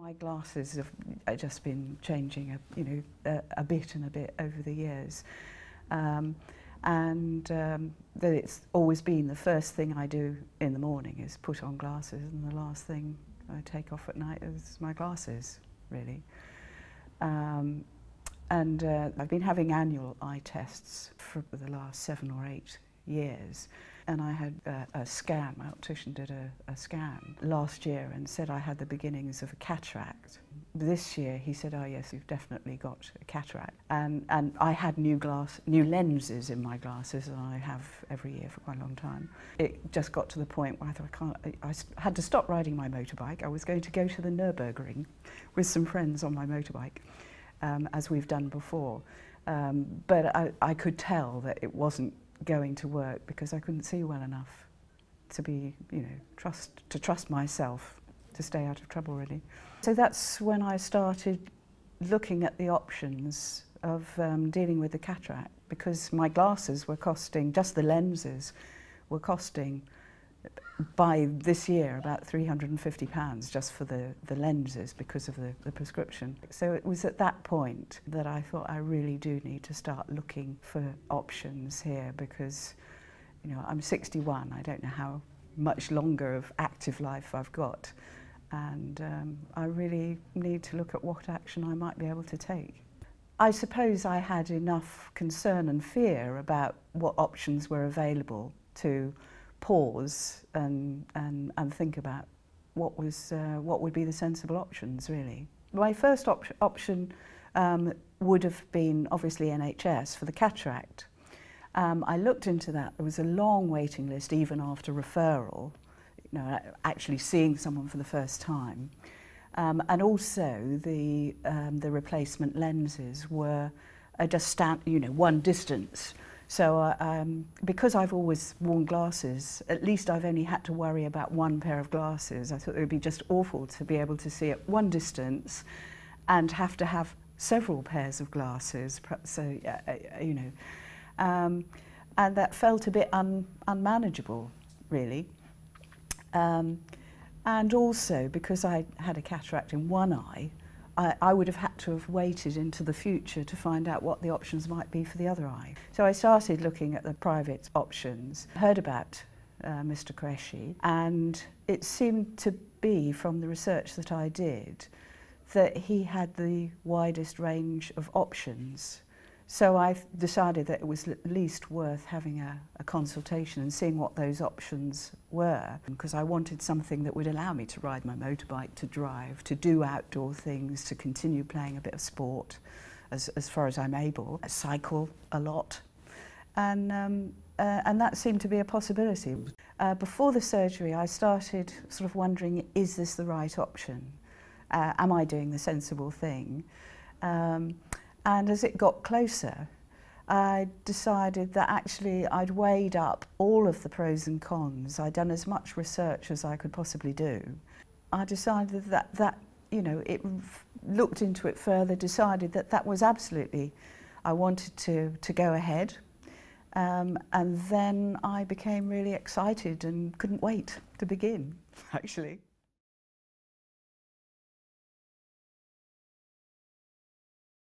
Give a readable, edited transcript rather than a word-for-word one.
My glasses have just been changing, a bit and a bit over the years, that it's always been the first thing I do in the morning is put on glasses, and the last thing I take off at night is my glasses, really. I've been having annual eye tests for the last 7 or 8 years, and I had a scan. My optician did a scan last year and said I had the beginnings of a cataract. This year he said, "Oh yes, you've definitely got a cataract." And I had new lenses in my glasses, and I have every year for quite a long time. It just got to the point where I thought I had to stop riding my motorbike. I was going to go to the Nürburgring with some friends on my motorbike, as we've done before. But I could tell that it wasn't going to work because I couldn't see well enough to be, trust myself to stay out of trouble, really. So that's when I started looking at the options of dealing with the cataract, because my glasses were costing, just the lenses were costing, by this year, about £350 just for the lenses because of the prescription. So it was at that point that I thought I really do need to start looking for options here, because I'm 61, I don't know how much longer of active life I've got, and I really need to look at what action I might be able to take. I suppose I had enough concern and fear about what options were available to pause and think about what would be the sensible options, really. My first option would have been obviously NHS for the cataract. I looked into that. There was a long waiting list even after referral, actually seeing someone for the first time. And also the replacement lenses were just one distance. So because I've always worn glasses, at least I've only had to worry about one pair of glasses. I thought it would be just awful to be able to see at one distance and have to have several pairs of glasses. So, and that felt a bit unmanageable, really. And also, because I had a cataract in one eye, I would have had to have waited into the future to find out what the options might be for the other eye. So I started looking at the private options, heard about Mr. Qureshi, and it seemed to be, from the research that I did, that he had the widest range of options. So I decided that it was at least worth having a consultation and seeing what those options were, because I wanted something that would allow me to ride my motorbike, to drive, to do outdoor things, to continue playing a bit of sport as far as I'm able. I cycle a lot, and that seemed to be a possibility. Before the surgery, I started sort of wondering, is this the right option? Am I doing the sensible thing? And as it got closer, I decided that actually I'd weighed up all of the pros and cons. I'd done as much research as I could possibly do. I decided that looked into it further, decided that was absolutely, I wanted to go ahead. And then I became really excited and couldn't wait to begin, actually.